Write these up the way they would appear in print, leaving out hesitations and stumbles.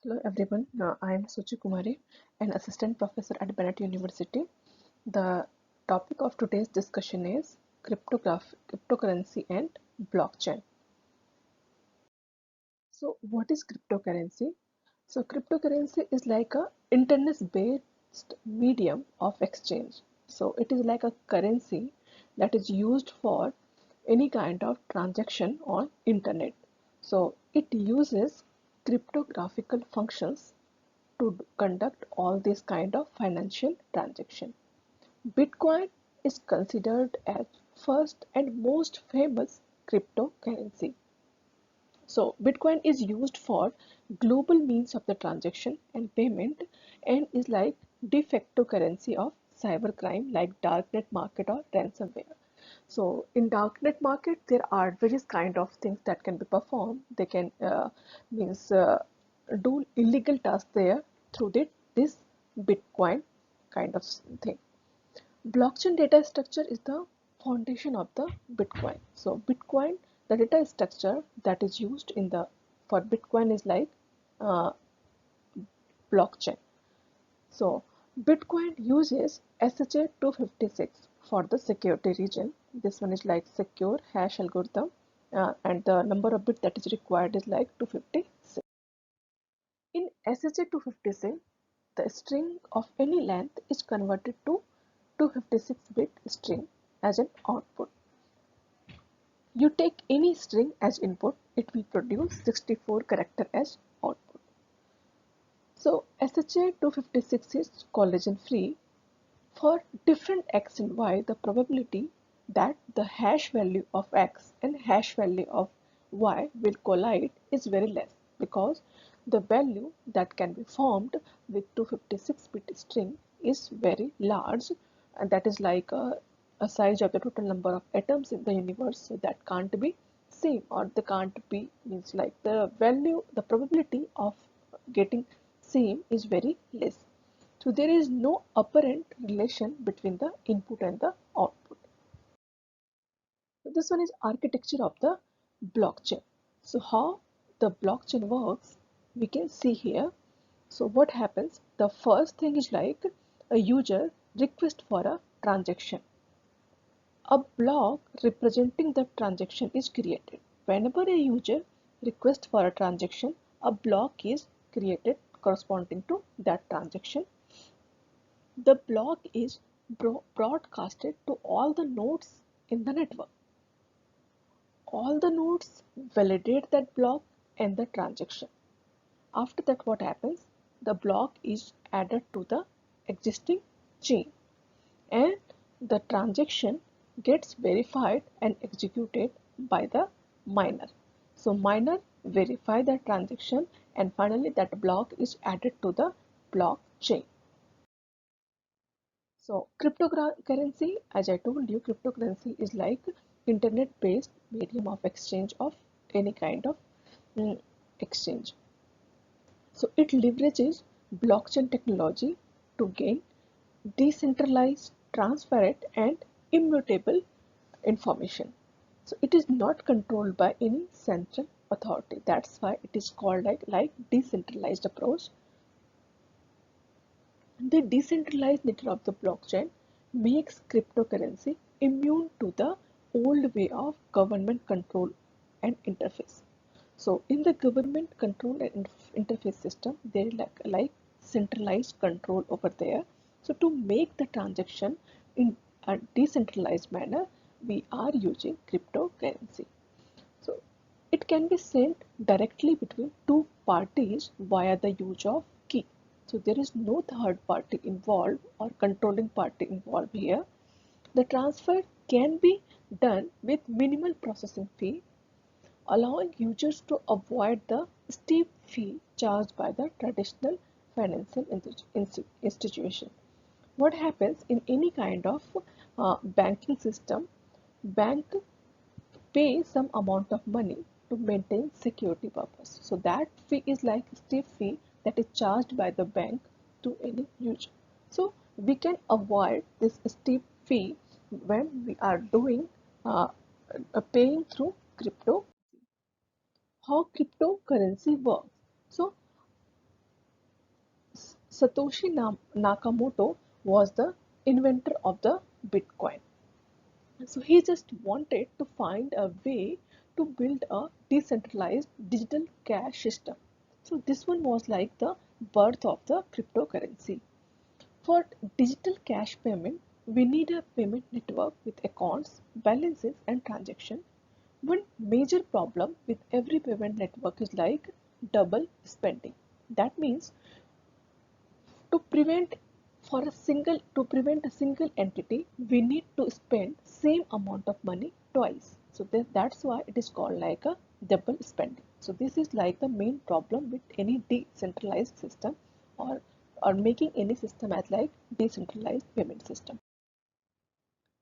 Hello everyone, I am Suchi Kumari, an assistant professor at Bennett University. The topic of today's discussion is cryptocurrency and blockchain. So what is cryptocurrency? So cryptocurrency is like a internet-based medium of exchange. So it is like a currency that is used for any kind of transaction on internet. So it uses cryptographical functions to conduct all this kind of financial transaction. Bitcoin is considered as first and most famous cryptocurrency. So Bitcoin is used for global means of the transaction and payment and is like de facto currency of cybercrime like darknet market or ransomware. So in darknet market there are various kind of things that can be performed. They can means do illegal tasks there through this Bitcoin kind of thing. Blockchain data structure is the foundation of the Bitcoin. So Bitcoin, the data structure that is used in the for Bitcoin is like uh, blockchain. So Bitcoin uses SHA-256 for the security region. This one is like secure hash algorithm, and the number of bits that is required is like 256. In SHA-256, the string of any length is converted to 256-bit string as an output. You take any string as input, it will produce 64 character as output. So SHA-256 is collision free. For different x and y, the probability that the hash value of x and hash value of y will collide is very less because the value that can be formed with 256-bit string is very large, and that is like a size of the total number of atoms in the universe, so that can't be same, or they can't be means like the value, the probability of getting same is very less. So there is no apparent relation between the input and the output. So this one is architecture of the blockchain. So how the blockchain works, we can see here. So what happens? The first thing is like a user request for a transaction. A block representing the transaction is created. Whenever a user requests for a transaction, a block is created corresponding to that transaction. The block is broadcasted to all the nodes in the network. All the nodes validate that block and the transaction. After that, what happens? The block is added to the existing chain and the transaction gets verified and executed by the miner. So miner verify the transaction and finally that block is added to the blockchain. So cryptocurrency, as I told you, cryptocurrency is like internet-based medium of exchange of any kind of exchange. So it leverages blockchain technology to gain decentralized, transparent, and immutable information. So it is not controlled by any central authority. That's why it is called like decentralized approach. The decentralized nature of the blockchain makes cryptocurrency immune to the old way of government control and interface. So in the government control and interface system, there is like centralized control over there. So to make the transaction in a decentralized manner, we are using cryptocurrency. So it can be sent directly between two parties via the use of key. So there is no third party involved or controlling party involved here. The transfer can be done with minimal processing fee, allowing users to avoid the steep fee charged by the traditional financial institution. What happens in any kind of banking system? Bank pay some amount of money to maintain security purpose. So that fee is like steep fee that is charged by the bank to any user. So we can avoid this steep fee when we are doing paying through crypto. How cryptocurrency works? So Satoshi Nakamoto was the inventor of the Bitcoin. So he just wanted to find a way to build a decentralized digital cash system. So this one was like the birth of the cryptocurrency. For digital cash payment, we need a payment network with accounts, balances, and transactions. One major problem with every payment network is like double spending. That means to prevent to prevent a single entity, we need to spend same amount of money twice. So that's why it is called like a double spending. So this is like the main problem with any decentralized system, or making any system as like decentralized payment system.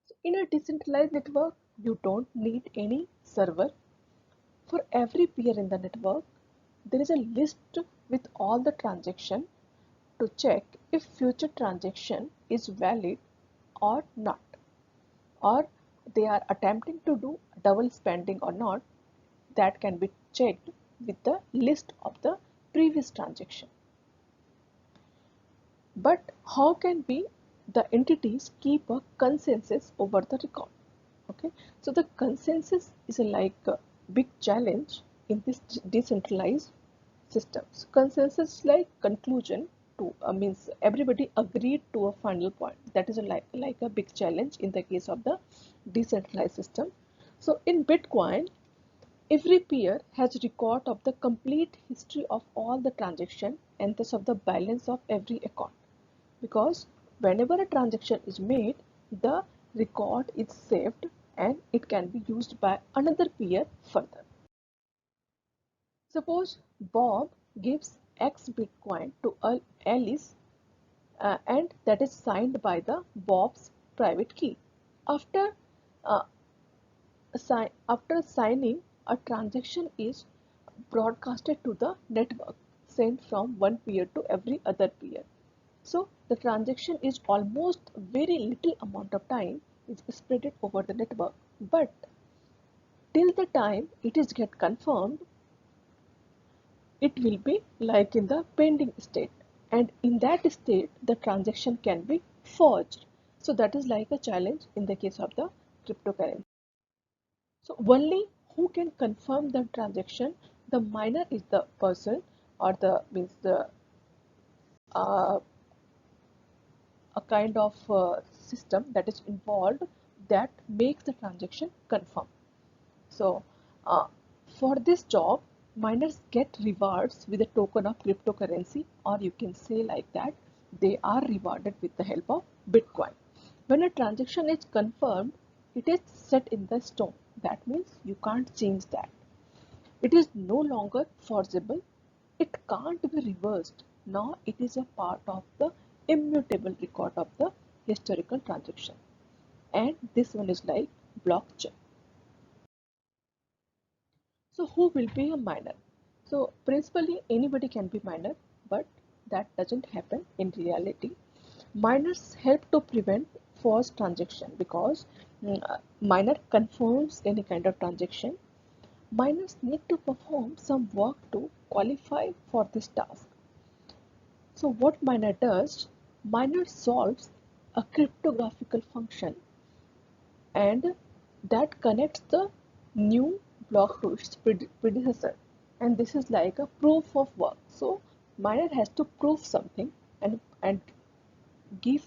So in a decentralized network, you don't need any server. For every peer in the network, there is a list with all the transactions to check if future transaction is valid or not, or they are attempting to do double spending or not. That can be checked with the list of the previous transaction. But how can we the entities keep a consensus over the record? Okay, so the consensus is like a big challenge in this decentralized systems. Consensus like conclusion to means everybody agreed to a final point. That is like a big challenge in the case of the decentralized system. So in Bitcoin, every peer has record of the complete history of all the transaction and thus of the balance of every account, because whenever a transaction is made, the record is saved and it can be used by another peer further. Suppose Bob gives X Bitcoin to Alice, and that is signed by the Bob's private key. After uh, after signing, a transaction is broadcasted to the network, sent from one peer to every other peer. So the transaction is almost very little amount of time is spread over the network, but till the time it is get confirmed, it will be like in the pending state, and in that state the transaction can be forged. So that is like a challenge in the case of the cryptocurrency. So only who can confirm the transaction, the miner is the person, or the means the uh, a kind of system that is involved that makes the transaction confirm. So uh, for this job, miners get rewards with a token of cryptocurrency, or you can say like that they are rewarded with the help of Bitcoin. When a transaction is confirmed, it is set in the stone. That means you can't change that. It is no longer forcible. It can't be reversed. Now it is a part of the immutable record of the historical transaction. And this one is like blockchain. So who will be a miner? So principally anybody can be miner, but that doesn't happen in reality. Miners help to prevent false transaction because miner confirms any kind of transaction. Miners need to perform some work to qualify for this task. So what miner does? Miner solves a cryptographical function, and that connects the new block to its predecessor, and this is like a proof of work. So miner has to prove something, and give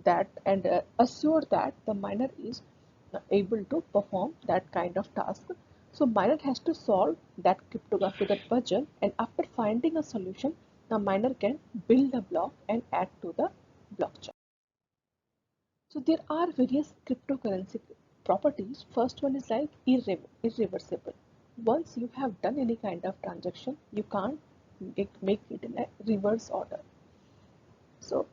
that and assure that the miner is able to perform that kind of task. So miner has to solve that cryptographical puzzle, and after finding a solution, the miner can build a block and add to the blockchain. So there are various cryptocurrency properties. First one is like irreversible. Once you have done any kind of transaction, you can't make it in a reverse order. So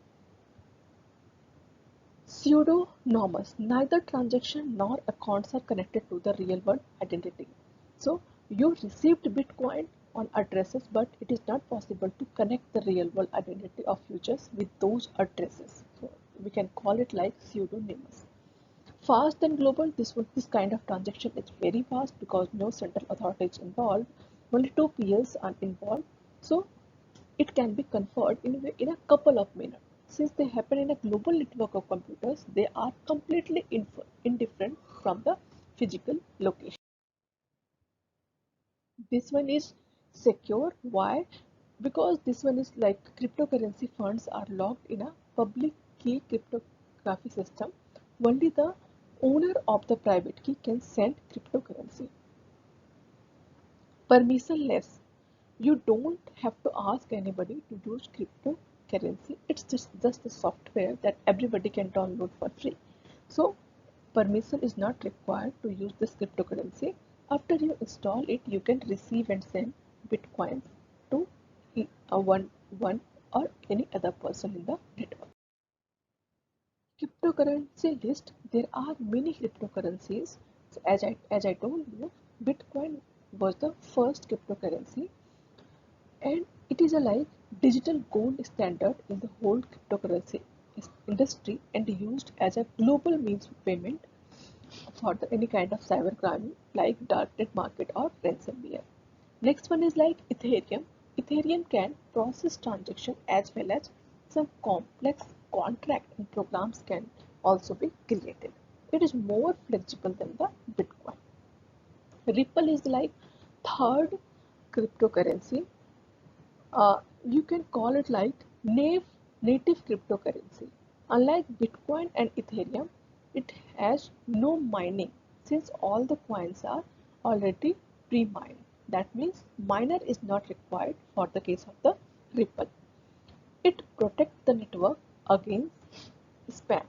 pseudonymous, neither transaction nor accounts are connected to the real world identity. So you received Bitcoin on addresses, but it is not possible to connect the real world identity of users with those addresses. So we can call it like pseudonymous. Fast and global, this kind of transaction is very fast because no central authority is involved. Only two peers are involved. So it can be conferred in a couple of minutes. Since they happen in a global network of computers, they are completely indifferent from the physical location. This one is secure. Why? Because this one is like cryptocurrency funds are locked in a public key cryptography system. Only the owner of the private key can send cryptocurrency. Permissionless. You don't have to ask anybody to use cryptocurrency. It's just a software that everybody can download for free. So permission is not required to use this cryptocurrency. After you install it, you can receive and send bitcoins to one or any other person in the network. Cryptocurrency list. There are many cryptocurrencies. So as I told you, Bitcoin was the first cryptocurrency, and it is a like digital gold standard in the whole cryptocurrency industry and used as a global means of payment for any kind of cybercrime like darknet market or ransomware. Next one is like Ethereum. Ethereum can process transaction as well as some complex contract and programs can also be created. It is more flexible than the Bitcoin. Ripple is like third cryptocurrency. You can call it like native cryptocurrency. Unlike Bitcoin and Ethereum, it has no mining since all the coins are already pre-mined. That means miner is not required for the case of the Ripple. It protects the network against spam.